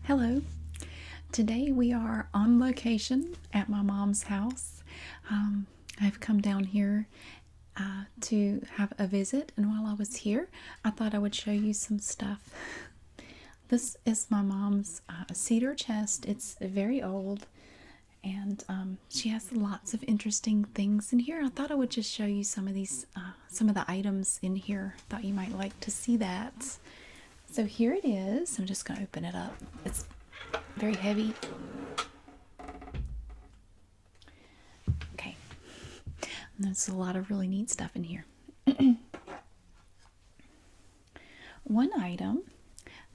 Hello. Today we are on location at my mom's house. I've come down here to have a visit, and while I was here, I thought I would show you some stuff. This is my mom's cedar chest. It's very old, and she has lots of interesting things in here. I thought I would just show you some of these, some of the items in here. Thought you might like to see that. So here it is. I'm just going to open it up. It's very heavy. Okay. There's a lot of really neat stuff in here. One item,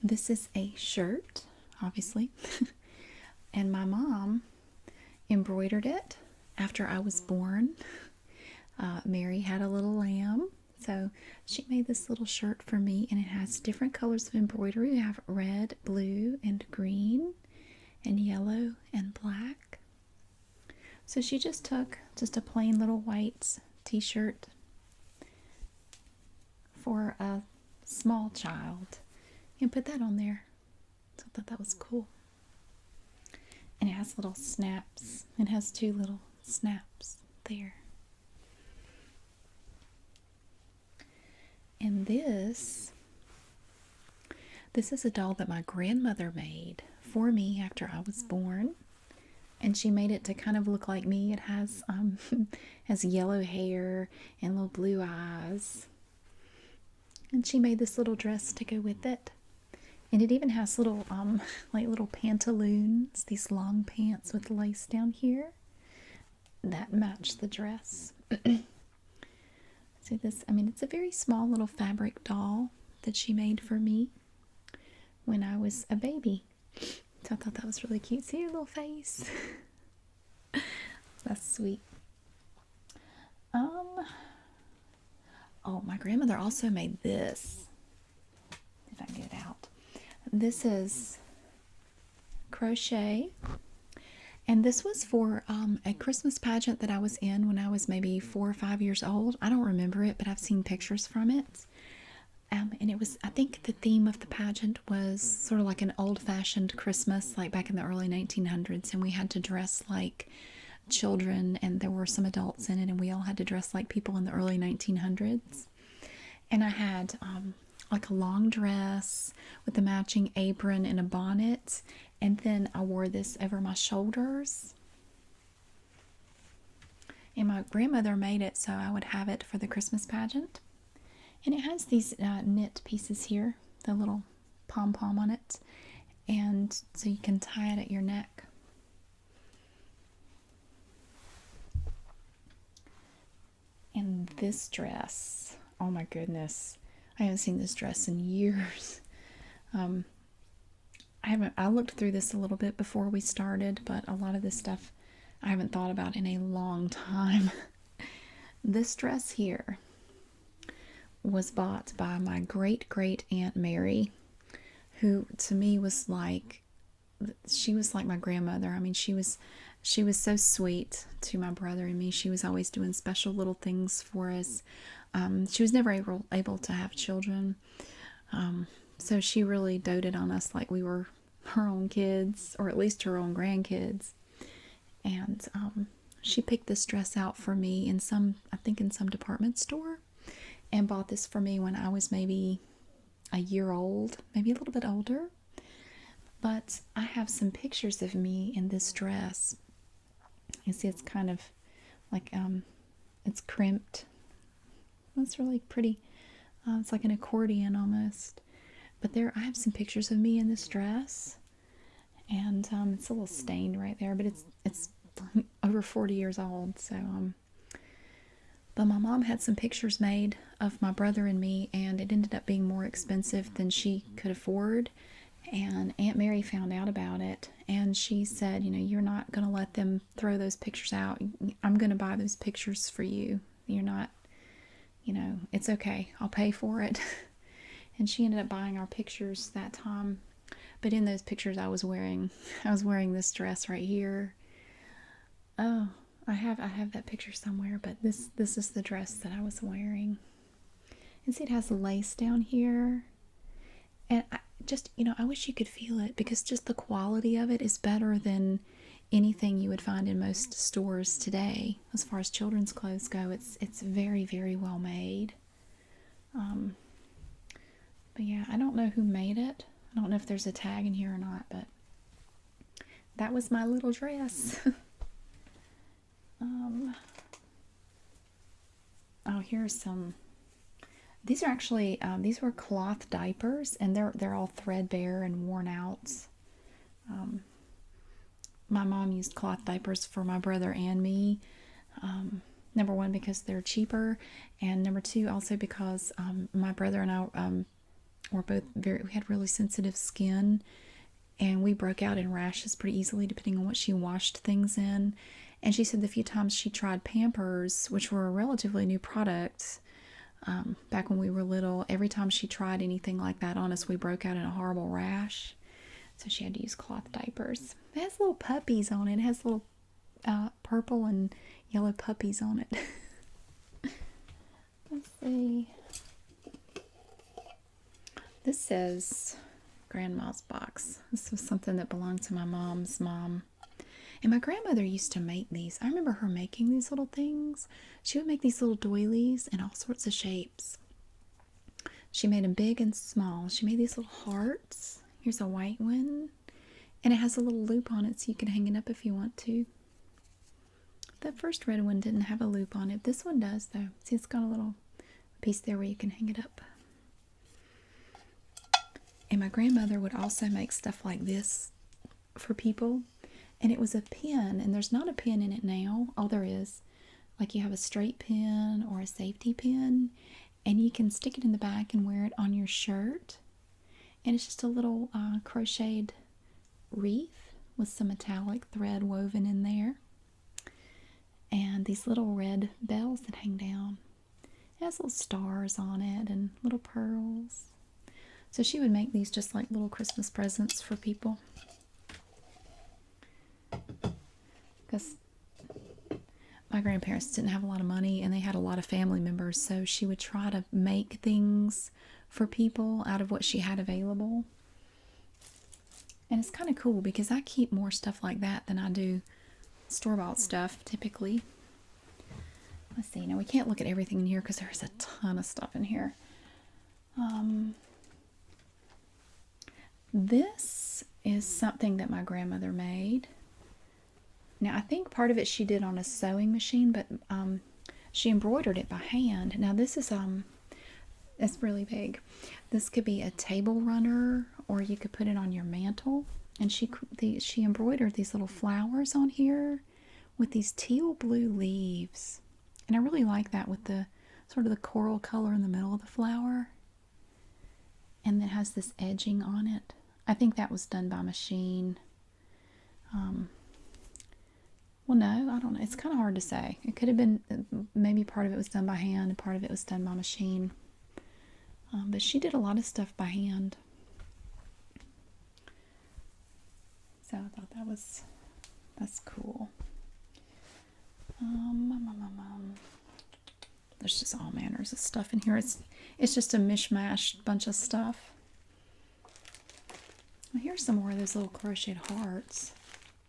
this is a shirt, obviously, and my mom embroidered it after I was born. Mary had a little lamb, so she made this little shirt for me, and it has different colors of embroidery. We have red, blue, and green, and yellow and black. So she just took just a plain little white t-shirt for a small child and put that on there. So I thought that was cool. And it has little snaps. It has two little snaps there. And this is a doll that my grandmother made for me after I was born. And she made it to kind of look like me. It has has yellow hair and little blue eyes. And she made this little dress to go with it. And it even has little like little pantaloons, these long pants with lace down here that match the dress. See this? I mean, it's a very small little fabric doll that she made for me when I was a baby. So I thought that was really cute. See her little face? That's sweet. Oh, my grandmother also made this. If I can get it out. This is crochet. And this was for a Christmas pageant that I was in when I was maybe 4 or 5 years old. I don't remember it, but I've seen pictures from it. And it was, I think the theme of the pageant was sort of like an old-fashioned Christmas, like back in the early 1900s. And we had to dress like children, and there were some adults in it, and we all had to dress like people in the early 1900s. And I had like a long dress with a matching apron and a bonnet. And then I wore this over my shoulders. And my grandmother made it so I would have it for the Christmas pageant. And it has these knit pieces here, the little pom-pom on it. And so you can tie it at your neck. And this dress, oh my goodness. I haven't seen this dress in years. I looked through this a little bit before we started, but a lot of this stuff I haven't thought about in a long time. This dress here was bought by my great Aunt Mary, who to me was like, she was like my grandmother. I mean, she was so sweet to my brother and me. She was always doing special little things for us. She was never able to have children. So she really doted on us like we were her own kids, or at least her own grandkids. And she picked this dress out for me in I think in some department store, and bought this for me when I was maybe a year old, maybe a little bit older. But I have some pictures of me in this dress. You see, it's kind of like, it's crimped. That's really pretty. It's like an accordion almost. But there, I have some pictures of me in this dress, and it's a little stained right there, but it's over 40 years old. So, but my mom had some pictures made of my brother and me, and it ended up being more expensive than she could afford. And Aunt Mary found out about it, and she said, you're not going to let them throw those pictures out. I'm going to buy those pictures for you. You're not, it's okay. I'll pay for it. And she ended up buying our pictures that time. But in those pictures I was wearing this dress right here. Oh, I have that picture somewhere, but this is the dress that I was wearing. And see, it has lace down here. And just, I wish you could feel it because just the quality of it is better than anything you would find in most stores today. As far as children's clothes go, it's very, very well made. Um, but yeah, I don't know who made it. I don't know if there's a tag in here or not, but that was my little dress. um, oh, here's some. These are actually these were cloth diapers, and they're all threadbare and worn out. Um, my mom used cloth diapers for my brother and me. Number one, because they're cheaper, and number two, also because my brother and I were both we had really sensitive skin, and we broke out in rashes pretty easily depending on what she washed things in. And she said the few times she tried Pampers, which were a relatively new product, back when we were little, every time she tried anything like that on us, we broke out in a horrible rash. So she had to use cloth diapers. It has little puppies on it. It has little purple and yellow puppies on it. Let's see. This says Grandma's box. This was something that belonged to my mom's mom. And my grandmother used to make these. I remember her making these little things. She would make these little doilies in all sorts of shapes. She made them big and small. She made these little hearts. Here's a white one. And it has a little loop on it so you can hang it up if you want to. That first red one didn't have a loop on it. This one does, though. See, it's got a little piece there where you can hang it up. And my grandmother would also make stuff like this for people. And it was a pin, and there's not a pin in it now. Oh, there is. Like you have a straight pin or a safety pin, and you can stick it in the back and wear it on your shirt. And it's just a little crocheted wreath with some metallic thread woven in there. And these little red bells that hang down. It has little stars on it and little pearls. So she would make these just like little Christmas presents for people. Because my grandparents didn't have a lot of money and they had a lot of family members, so she would try to make things for people out of what she had available. And it's kind of cool because I keep more stuff like that than I do store-bought stuff typically. Let's see, now we can't look at everything in here because there's a ton of stuff in here. This is something that my grandmother made. Now, I think part of it she did on a sewing machine, but she embroidered it by hand. Now, this is it's really big. This could be a table runner, or you could put it on your mantle. And she embroidered these little flowers on here with these teal blue leaves. And I really like that with the sort of the coral color in the middle of the flower. And it has this edging on it. I think that was done by machine. Well, no, I don't know. It's kind of hard to say. It could have been, maybe part of it was done by hand and part of it was done by machine. But she did a lot of stuff by hand. So I thought that's cool. There's just all manners of stuff in here. It's just a mishmash bunch of stuff. Well, here's some more of those little crocheted hearts.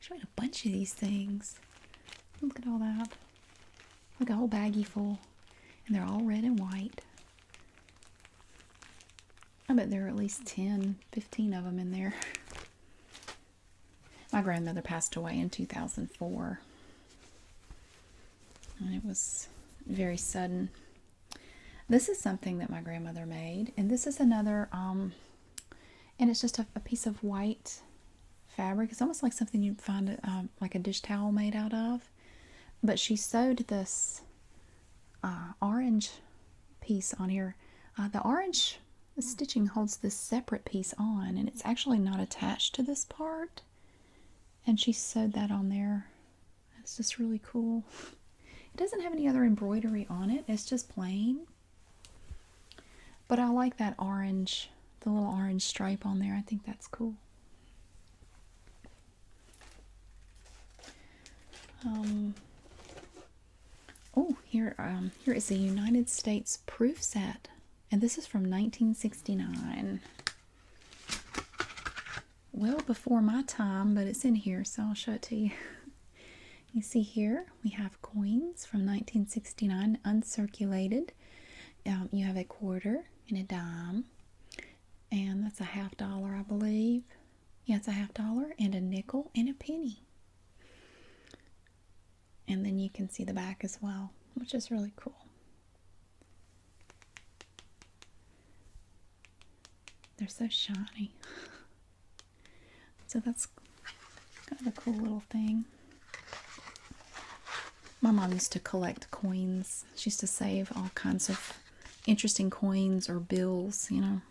She made a bunch of these things. Look at all that. Like a whole baggie full. And they're all red and white. I bet there are at least 10, 15 of them in there. My grandmother passed away in 2004. And it was very sudden. This is something that my grandmother made. And this is another, and it's just a piece of white fabric. It's almost like something you'd find like a dish towel made out of. But she sewed this orange piece on here. The orange stitching holds this separate piece on, and it's actually not attached to this part. And she sewed that on there. It's just really cool. It doesn't have any other embroidery on it. It's just plain. But I like that orange, the little orange stripe on there. I think that's cool. Oh, here is a United States proof set, and this is from 1969. well before my time, but it's in here, so I'll show it to you. You see here, we have coins from 1969, uncirculated. You have a quarter and a dime, and that's a $50, I believe. Yeah, it's a $50, and a nickel and a penny. And then you can see the back as well, which is really cool. They're so shiny. So that's kind of a cool little thing. My mom used to collect coins. She used to save all kinds of interesting coins or bills, you know.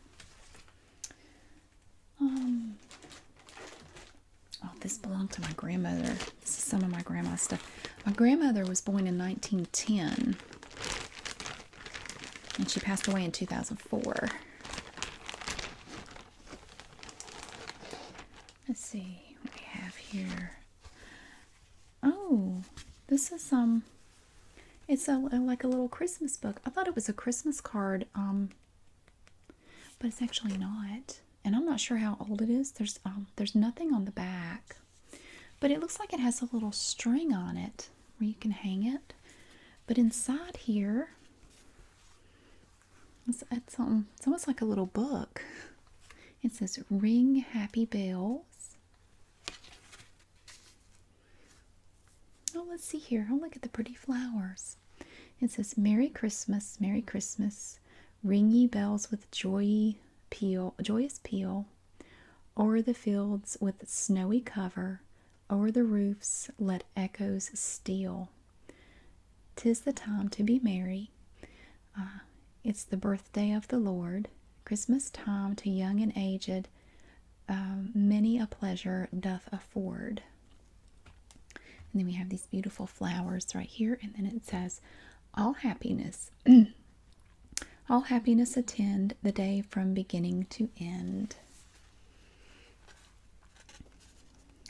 Oh, this belonged to my grandmother. This is some of my grandma's stuff. My grandmother was born in 1910, and she passed away in 2004. Let's see what we have here. Oh, this is it's like a little Christmas book. I thought it was a Christmas card, but it's actually not. And I'm not sure how old it is. There's nothing on the back, but it looks like it has a little string on it where you can hang it. But inside here, it's almost like a little book. It says "Ring Happy Bells." Oh, let's see here. Oh, look at the pretty flowers. It says Merry Christmas, Merry Christmas. Ring ye bells with joyous peal. O'er the fields with snowy cover. O'er the roofs let echoes steal. 'Tis the time to be merry. It's the birthday of the Lord. Christmas time to young and aged. Many a pleasure doth afford. And then we have these beautiful flowers right here. And then it says, all happiness. All happiness attend the day from beginning to end.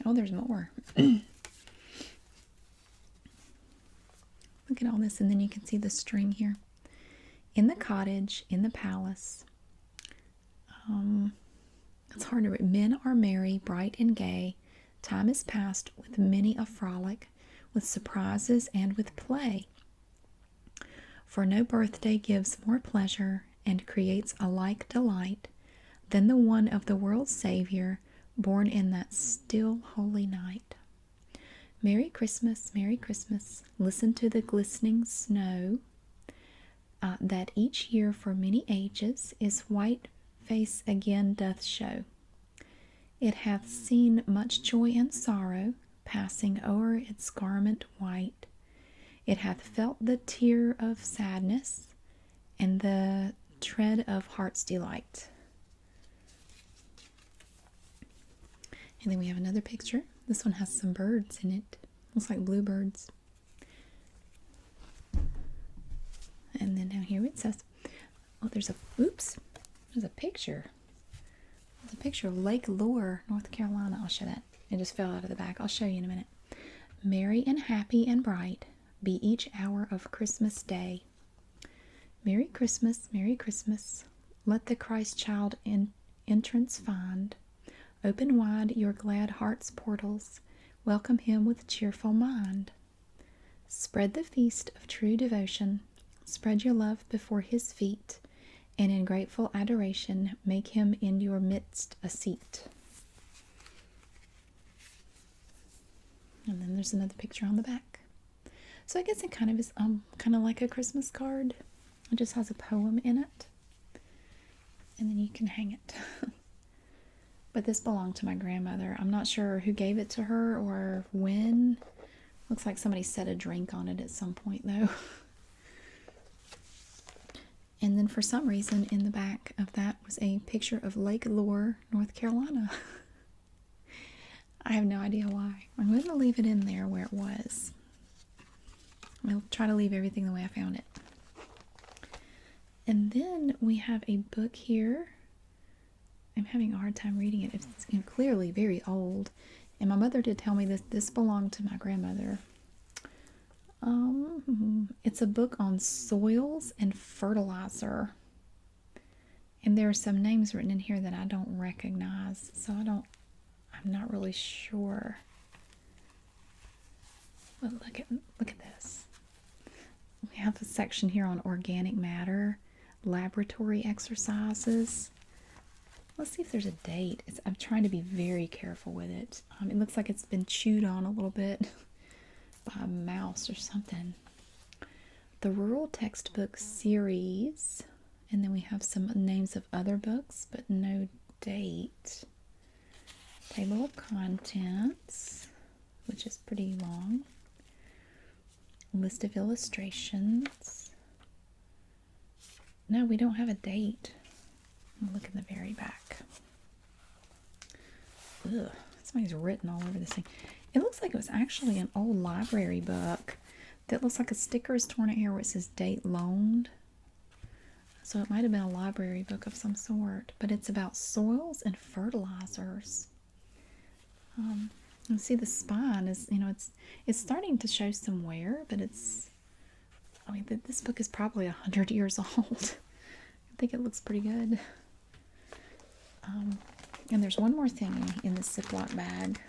Oh, there's more. Look at all this. And then you can see the string here. In the cottage, in the palace. It's hard to read. Men are merry, bright and gay. Time is passed with many a frolic, with surprises and with play. For no birthday gives more pleasure and creates a like delight than the one of the world's Savior, born in that still holy night. Merry Christmas, Merry Christmas, listen to the glistening snow, that each year for many ages his white face again doth show. It hath seen much joy and sorrow passing o'er its garment white. It hath felt the tear of sadness and the tread of heart's delight. And then we have another picture. This one has some birds in it. Looks like bluebirds. And then down here it says, oh, there's a picture. There's a picture of Lake Lure, North Carolina. I'll show that. It just fell out of the back. I'll show you in a minute. Merry and happy and bright be each hour of Christmas day. Merry Christmas, Merry Christmas. Let the Christ child entrance find. Open wide your glad heart's portals. Welcome him with cheerful mind. Spread the feast of true devotion. Spread your love before his feet. And in grateful adoration, make him in your midst a seat. And then there's another picture on the back. So I guess it kind of is kind of like a Christmas card. It just has a poem in it. And then you can hang it. But this belonged to my grandmother. I'm not sure who gave it to her or when. Looks like somebody set a drink on it at some point though. And then for some reason in the back of that was a picture of Lake Lure, North Carolina. I have no idea why. I'm going to leave it in there where it was. I'll try to leave everything the way I found it. And then we have a book here. I'm having a hard time reading it. It's clearly very old. And my mother did tell me that this belonged to my grandmother. It's a book on soils and fertilizer. And there are some names written in here that I don't recognize. So I don't I'm not really sure. But look at this. We have a section here on organic matter, laboratory exercises. Let's see if there's a date. I'm trying to be very careful with it. It looks like it's been chewed on a little bit by a mouse or something. The Rural Textbook Series. And then we have some names of other books, but no date. Table of contents, which is pretty long. List of illustrations. No, we don't have a date. Look in the very back. Ugh, somebody's written all over this thing. It looks like it was actually an old library book that looks like a sticker is torn out here where it says date loaned. So it might have been a library book of some sort, but it's about soils and fertilizers. And see the spine is, it's starting to show some wear, but this book is probably 100 years old. I think it looks pretty good. And there's one more thing in this Ziploc bag.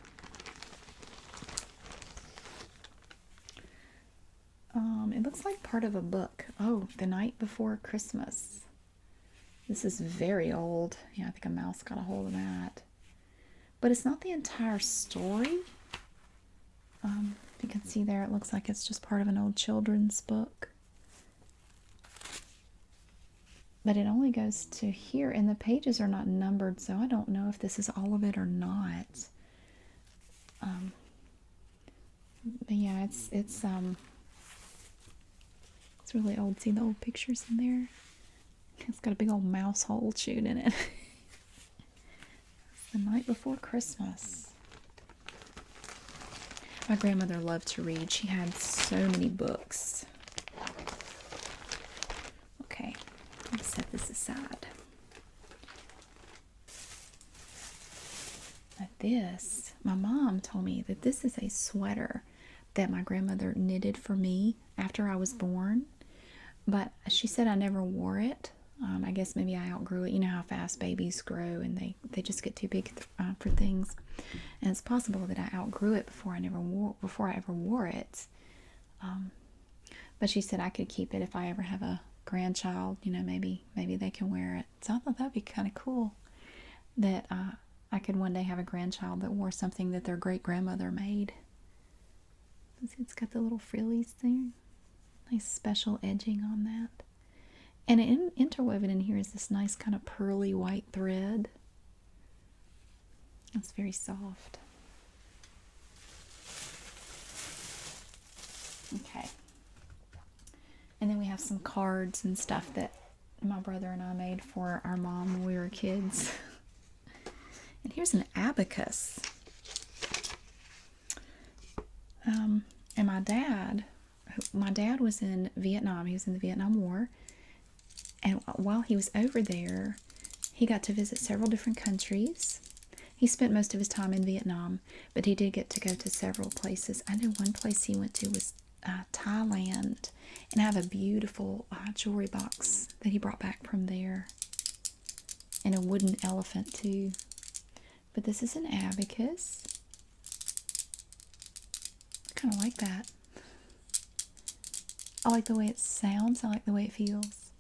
It looks like part of a book. Oh, The Night Before Christmas. This is very old. Yeah, I think a mouse got a hold of that. But it's not the entire story. You can see there, it looks like it's just part of an old children's book. But it only goes to here, and the pages are not numbered, so I don't know if this is all of it or not. But yeah, it's really old. See the old pictures in there? It's got a big old mouse hole chewed in it. It's The Night Before Christmas. My grandmother loved to read. She had so many books. Okay, let's set this aside. Now this, my mom told me that this is a sweater that my grandmother knitted for me after I was born. But she said I never wore it. I guess maybe I outgrew it. You know how fast babies grow and they just get too big for things. And it's possible that I outgrew it before I ever wore it. But she said I could keep it if I ever have a grandchild. Maybe they can wear it. So I thought that'd be kind of cool that I could one day have a grandchild that wore something that their great grandmother made. It's got the little frillies there. Nice special edging on that. And interwoven in here is this nice kind of pearly white thread. It's very soft. Okay. And then we have some cards and stuff that my brother and I made for our mom when we were kids. And here's an abacus. And my dad was in Vietnam. He was in the Vietnam War. And while he was over there, he got to visit several different countries. He spent most of his time in Vietnam, but he did get to go to several places. I know one place he went to was Thailand, and I have a beautiful jewelry box that he brought back from there, and a wooden elephant too. But this is an abacus. I kind of like that. I like the way it sounds. I like the way it feels.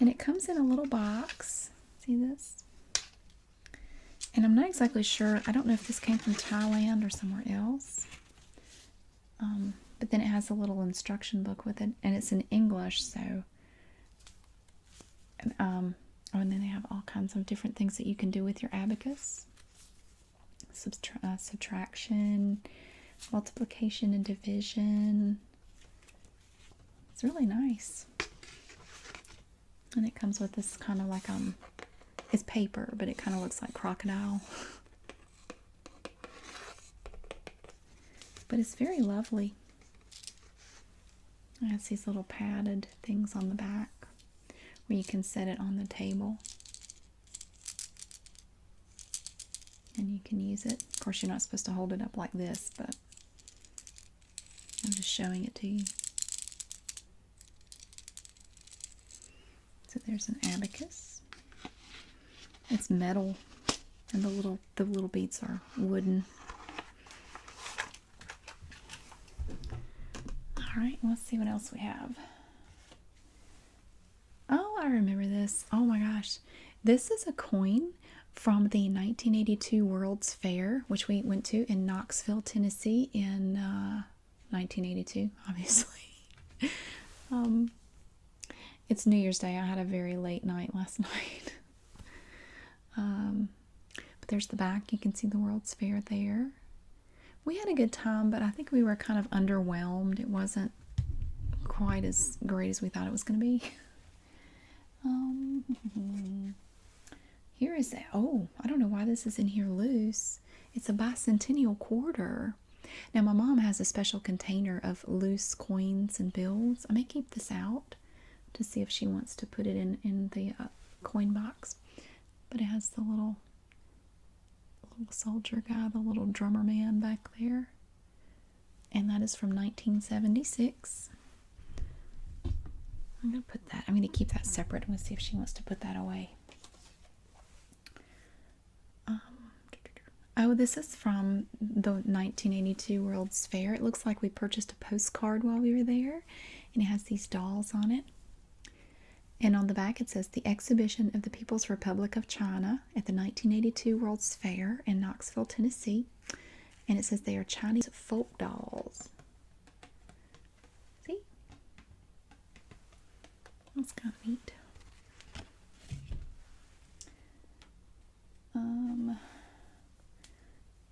And it comes in a little box. See this? And I'm not exactly sure. I don't know if this came from Thailand or somewhere else. But then it has a little instruction book with it. And it's in English, so... and then they have all kinds of different things that you can do with your abacus. Subtraction, multiplication and division. It's really nice. And it comes with this kind of like, it's paper, but it kind of looks like crocodile. But it's very lovely. It has these little padded things on the back where you can set it on the table. And you can use it. Of course, you're not supposed to hold it up like this, but I'm just showing it to you. So there's an abacus. It's metal. And the little beads are wooden. All right, let's see what else we have. Oh, I remember this. Oh my gosh. This is a coin from the 1982 World's Fair, which we went to in Knoxville, Tennessee in 1982, obviously. It's New Year's Day. I had a very late night last night. But there's the back. You can see the World's Fair there. We had a good time, but I think we were kind of underwhelmed. It wasn't quite as great as we thought it was going to be. Here is that. Oh, I don't know why this is in here loose. It's a bicentennial quarter. Now, my mom has a special container of loose coins and bills. I may keep this out to see if she wants to put it in the coin box. But it has the little soldier guy, the little drummer man back there. And that is from 1976. I'm going to put that, I'm going to keep that separate. I'm going to see if she wants to put that away. Oh, this is from the 1982 World's Fair. It looks like we purchased a postcard while we were there. And it has these dolls on it. And on the back it says, the exhibition of the People's Republic of China at the 1982 World's Fair in Knoxville, Tennessee. And it says they are Chinese folk dolls. See? That's kind of neat.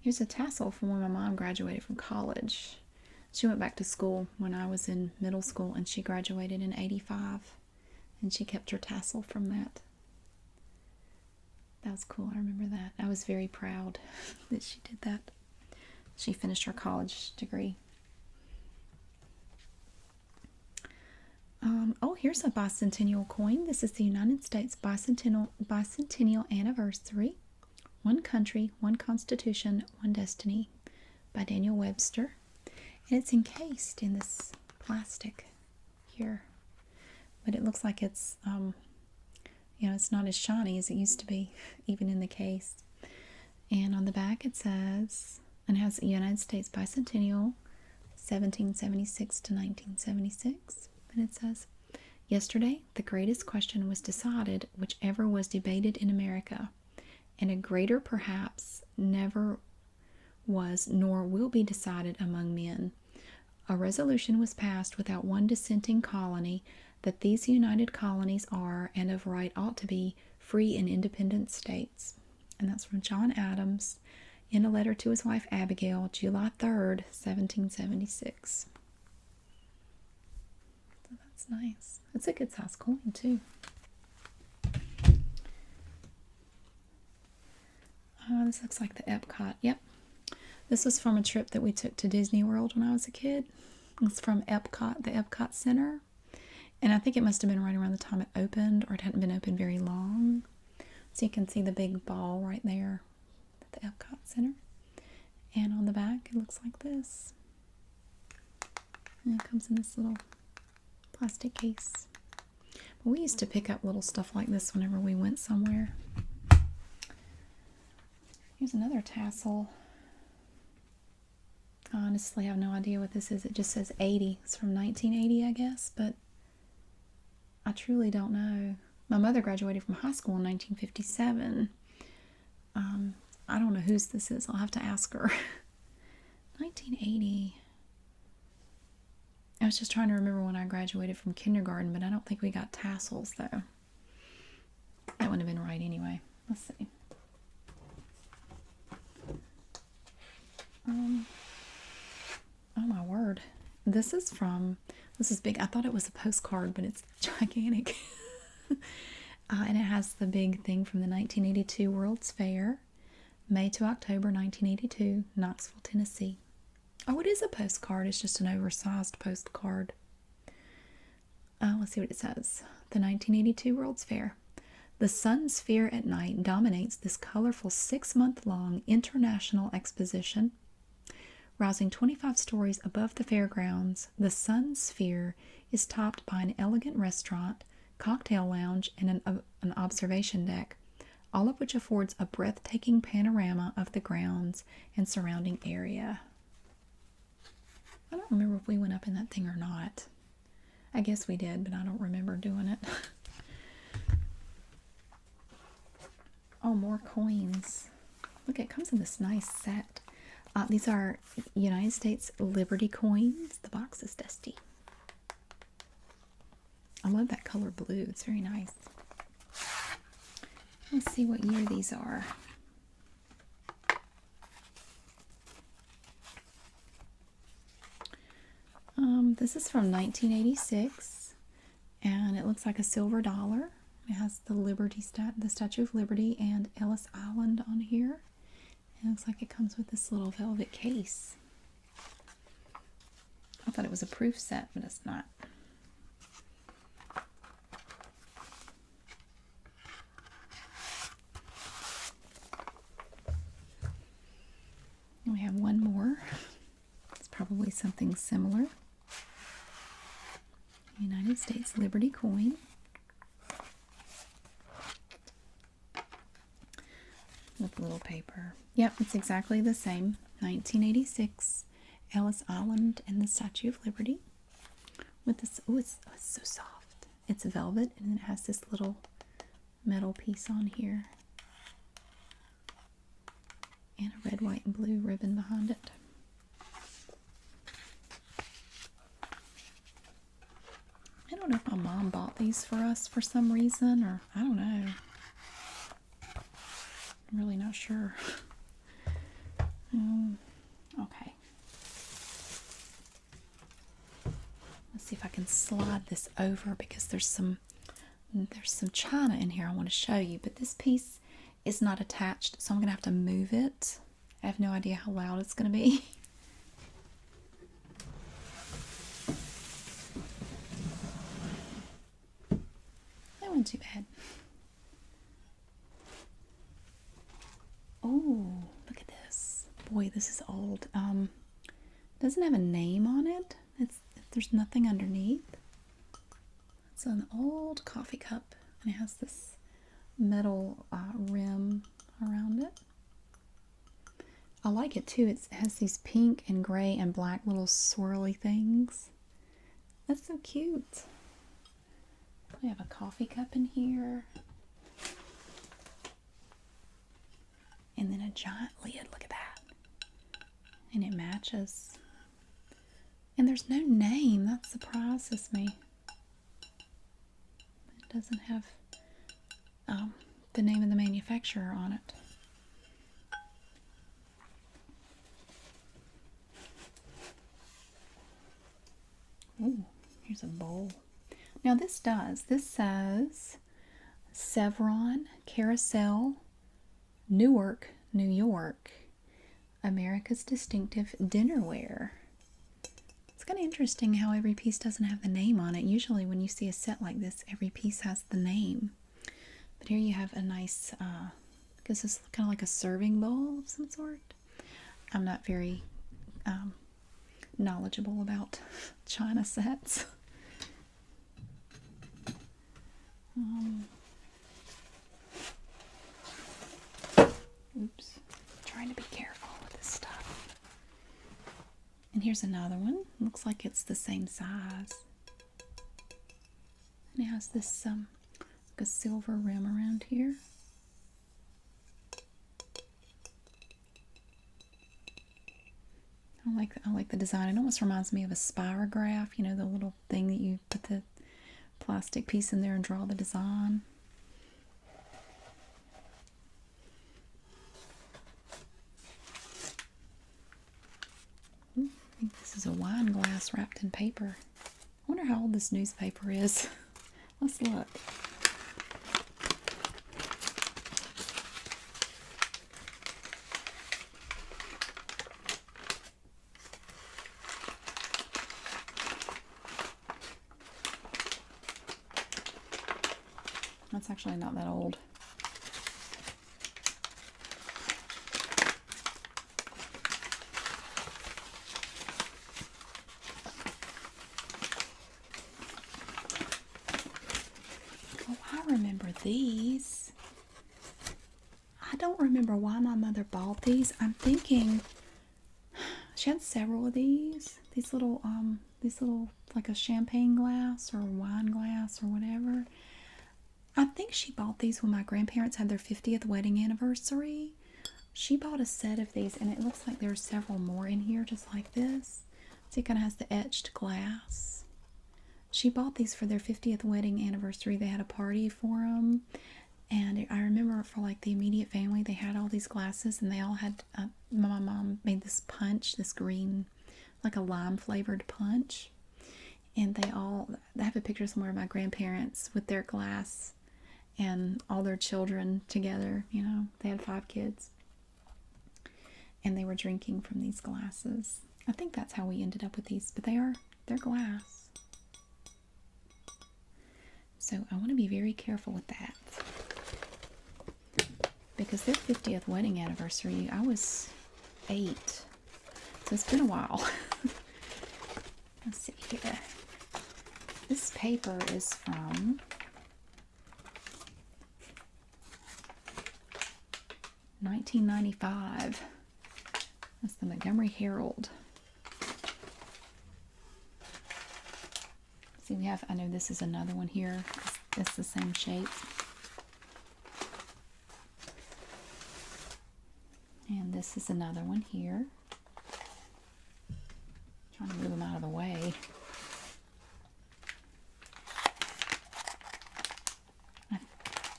Here's a tassel from when my mom graduated from college. She went back to school when I was in middle school, and she graduated in '85. And she kept her tassel from that. That was cool. I remember that. I was very proud that she did that. She finished her college degree. Oh, here's a bicentennial coin. This is the United States bicentennial anniversary. One Country, One Constitution, One Destiny by Daniel Webster. And it's encased in this plastic here. But it looks like it's, it's not as shiny as it used to be, even in the case. And on the back it says, and has the United States bicentennial, 1776 to 1976. And it says, yesterday the greatest question was decided which ever was debated in America, and a greater perhaps never was nor will be decided among men. A resolution was passed without one dissenting colony that these united colonies are, and of right ought to be, free and independent states. And that's from John Adams in a letter to his wife Abigail, July 3rd, 1776. So that's nice. It's a good size coin, too. This looks like the Epcot. Yep. This was from a trip that we took to Disney World when I was a kid. It's from Epcot, the Epcot Center. And I think it must have been right around the time it opened, or it hadn't been open very long. So you can see the big ball right there at the Epcot Center. And on the back, it looks like this. And it comes in this little plastic case. But we used to pick up little stuff like this whenever we went somewhere. Here's another tassel. I honestly have no idea what this is. It just says 80. It's from 1980, I guess, but I truly don't know. My mother graduated from high school in 1957. I don't know whose this is. I'll have to ask her. 1980. I was just trying to remember when I graduated from kindergarten, but I don't think we got tassels, though. That wouldn't have been right anyway. Let's see. Oh my word. This is big. I thought it was a postcard, but it's gigantic. And it has the big thing from the 1982 World's Fair, May to October 1982, Knoxville, Tennessee. Oh, it is a postcard. It's just an oversized postcard. Let's see what it says. The 1982 World's Fair. The sun sphere at night dominates this colorful 6-month-long international exposition. Rising 25 stories above the fairgrounds, the sun sphere is topped by an elegant restaurant, cocktail lounge, and an observation deck, all of which affords a breathtaking panorama of the grounds and surrounding area. I don't remember if we went up in that thing or not. I guess we did, but I don't remember doing it. Oh, more coins. Look, it comes in this nice set. These are United States Liberty coins. The box is dusty. I love that color blue. It's very nice. Let's see what year these are. This is from 1986, and it looks like a silver dollar. It has the the Statue of Liberty and Ellis Island on here. It looks like it comes with this little velvet case. I thought it was a proof set, but it's not. We have one more. It's probably something similar. United States Liberty coin. With little paper. Yep, it's exactly the same. 1986, Ellis Island and the Statue of Liberty. With this, it's so soft. It's velvet, and it has this little metal piece on here. And a red, white, and blue ribbon behind it. I don't know if my mom bought these for us for some reason, or I don't know. I'm really not sure. Okay. Let's see if I can slide this over because there's some china in here I want to show you, but this piece is not attached, so I'm gonna have to move it. I have no idea how loud it's gonna be. That wasn't too bad. Oh, look at this. Boy, this is old. Doesn't have a name on it. There's nothing underneath. It's an old coffee cup, and it has this metal rim around it. I like it too. It has these pink and gray and black little swirly things. That's so cute. We have a coffee cup in here. And then a giant lid. Look at that. And it matches. And there's no name. That surprises me. It doesn't have the name of the manufacturer on it. Ooh, here's a bowl. Now this says Sevron Carousel, Newark, New York, America's distinctive dinnerware. It's kind of interesting how every piece doesn't have the name on it. Usually when you see a set like this, every piece has the name. But here you have a nice, I guess it's kind of like a serving bowl of some sort. I'm not very knowledgeable about china sets. Oops, trying to be careful with this stuff. And here's another one. Looks like it's the same size. And it has this like a silver rim around here. I like the design. It almost reminds me of a spirograph, you know, the little thing that you put the plastic piece in there and draw the design. I think this is a wine glass wrapped in paper. I wonder how old this newspaper is. Let's look. That's actually not that old. Oh, I remember these. don't remember why my mother bought these. I'm thinking she had several of these. These little like a champagne glass or wine glass or whatever. I think she bought these when my grandparents had their 50th wedding anniversary. She bought a set of these, and it looks like there's several more in here just like this. So it kind of has the etched glass. She bought these for their 50th wedding anniversary. They had a party for them. And I remember for like the immediate family, they had all these glasses, and they all had, my mom made this punch, this green, like a lime flavored punch. And I have a picture somewhere of my grandparents with their glass and all their children together. You know, they had 5 kids. And they were drinking from these glasses. I think that's how we ended up with these, but they're glass. So I want to be very careful with that. Because their 50th wedding anniversary, I was 8. So it's been a while. Let's see here. This paper is from 1995. That's the Montgomery Herald. See, I know this is another one here. It's the same shape. And this is another one here. Trying to move them out of the way.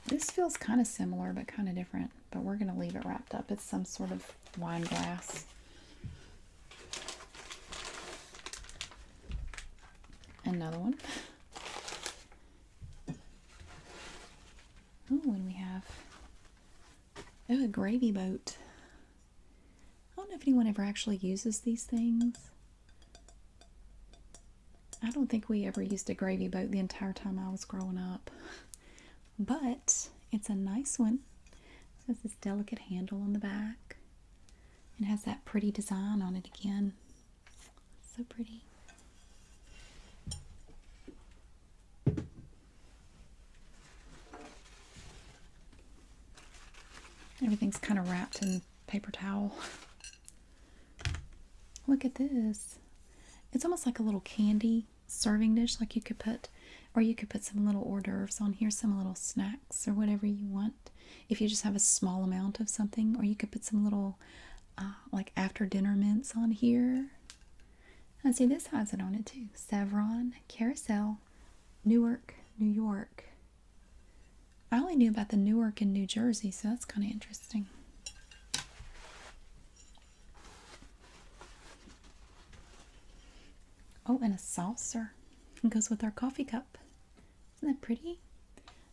This feels kind of similar, but kind of different. But we're going to leave it wrapped up. It's some sort of wine glass. Another one. Oh, and we have a gravy boat. I don't know if anyone ever actually uses these things. I don't think we ever used a gravy boat the entire time I was growing up. But it's a nice one. It has this delicate handle on the back. And has that pretty design on it again. So pretty. Everything's kind of wrapped in paper towel. Look at this. It's almost like a little candy serving dish, like you could put some little hors d'oeuvres on here, some little snacks or whatever you want. If you just have a small amount of something, or you could put some little like after dinner mints on here. And see, this has it on it too. Sevron, Carousel, Newark, New York. I only knew about the Newark in New Jersey, so that's kind of interesting. Oh, and a saucer. It goes with our coffee cup. Isn't that pretty?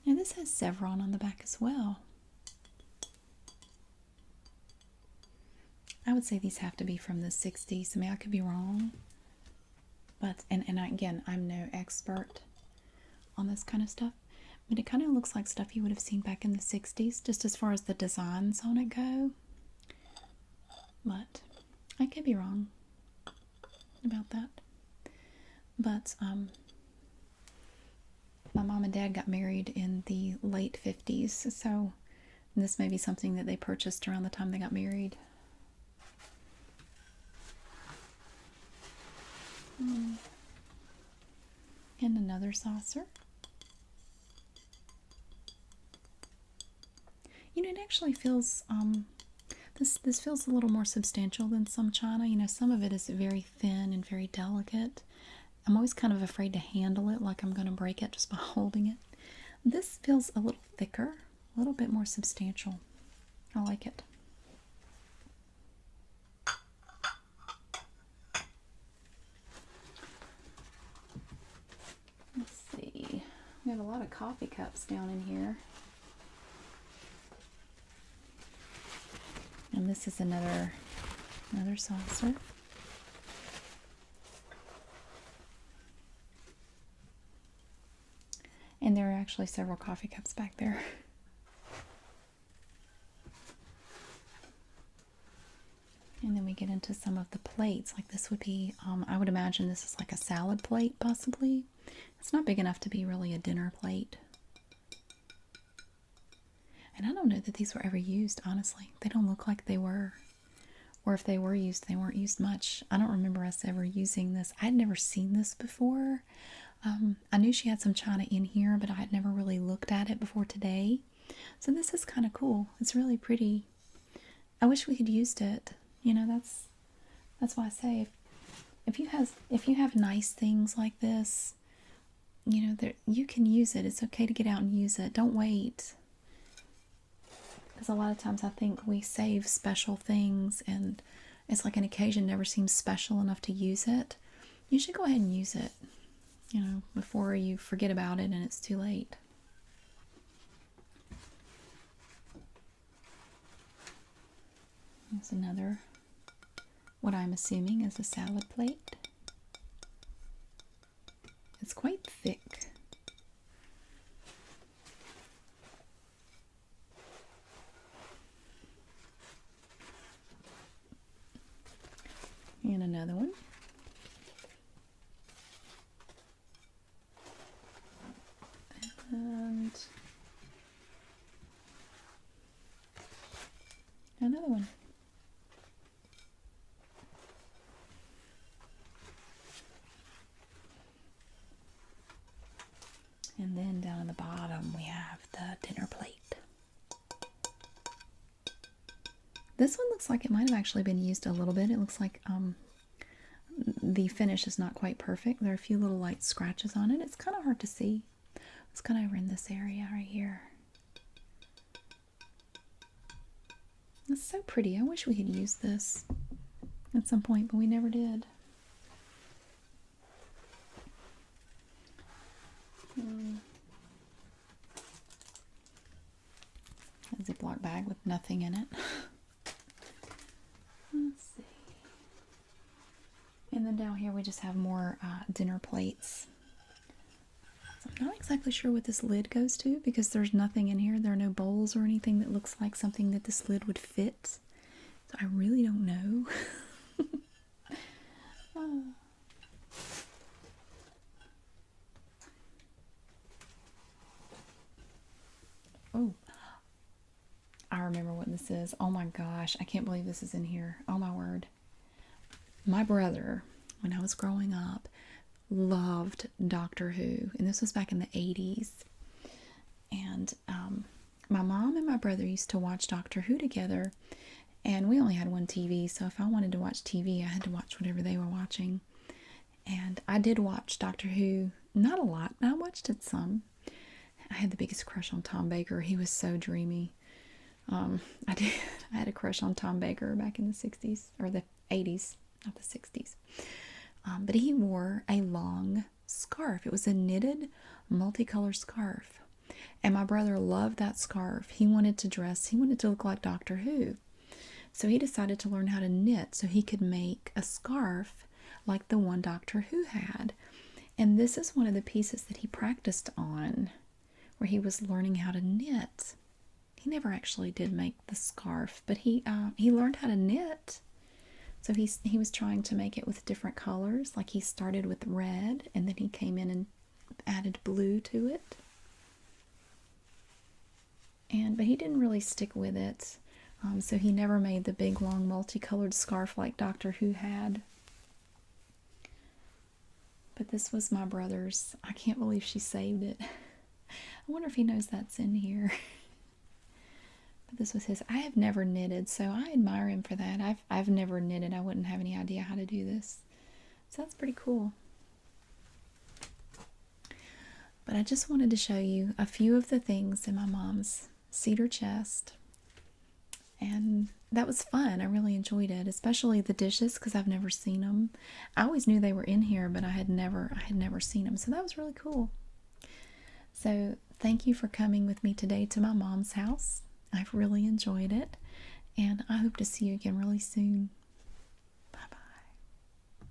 Now this has Sevron on the back as well. I would say these have to be from the 60s. I mean, I could be wrong. But, again, I'm no expert on this kind of stuff. But it kind of looks like stuff you would have seen back in the 60s, just as far as the designs on it go. But I could be wrong about that. But my mom and dad got married in the late 50s, so this may be something that they purchased around the time they got married. And another saucer. You know, it actually feels, this feels a little more substantial than some china. You know, some of it is very thin and very delicate. I'm always kind of afraid to handle it, like I'm going to break it just by holding it. This feels a little thicker, a little bit more substantial. I like it. Let's see. We have a lot of coffee cups down in here. And this is another saucer. And there are actually several coffee cups back there. And then we get into some of the plates. Like this would be, I would imagine this is like a salad plate, possibly. It's not big enough to be really a dinner plate. And I don't know that these were ever used, honestly. They don't look like they were. Or if they were used, they weren't used much. I don't remember us ever using this. I'd never seen this before. I knew she had some china in here, but I had never really looked at it before today. So this is kind of cool. It's really pretty. I wish we had used it. You know, that's why I say if you have nice things like this, you know, you can use it. It's okay to get out and use it. Don't wait. Because a lot of times I think we save special things and it's like an occasion never seems special enough to use it. You should go ahead and use it, you know, before you forget about it and it's too late. Here's another, what I'm assuming is a salad plate. It's quite thick. And another one. And another one. And then down at the bottom we have the dinner plate. This one looks like it might have actually been used a little bit. It looks like the finish is not quite perfect. There are a few little light scratches on it. It's kind of hard to see. It's kind of over in this area right here. It's so pretty. I wish we had used this at some point, but we never did. A Ziploc bag with nothing in it. Let's see. And then down here we just have more dinner plates. So I'm not exactly sure what this lid goes to because there's nothing in here. There are no bowls or anything that looks like something that this lid would fit. So I really don't know. Oh, I remember what this is. Oh my gosh, I can't believe this is in here. Oh my word. My brother, when I was growing up, loved Doctor Who, and this was back in the 80s. And my mom and my brother used to watch Doctor Who together, and we only had one TV, so if I wanted to watch TV, I had to watch whatever they were watching. And I did watch Doctor Who, not a lot, but I watched it some. I had the biggest crush on Tom Baker. He was so dreamy. I did. I had a crush on Tom Baker back in the 60s, or the 80s, not the 60s. But he wore a long scarf. It was a knitted, multicolored scarf. And my brother loved that scarf. He wanted to look like Doctor Who. So he decided to learn how to knit so he could make a scarf like the one Doctor Who had. And this is one of the pieces that he practiced on, where he was learning how to knit. He never actually did make the scarf, but he learned how to knit. So he was trying to make it with different colors. Like he started with red, and then he came in and added blue to it. But he didn't really stick with it. So he never made the big, long, multicolored scarf like Doctor Who had. But this was my brother's. I can't believe she saved it. I wonder if he knows that's in here. But this was his. I have never knitted, so I admire him for that. I've never knitted. I wouldn't have any idea how to do this. So that's pretty cool. But I just wanted to show you a few of the things in my mom's cedar chest. And that was fun. I really enjoyed it, especially the dishes because I've never seen them. I always knew they were in here, but I had never seen them. So that was really cool. So thank you for coming with me today to my mom's house. I've really enjoyed it, and I hope to see you again really soon.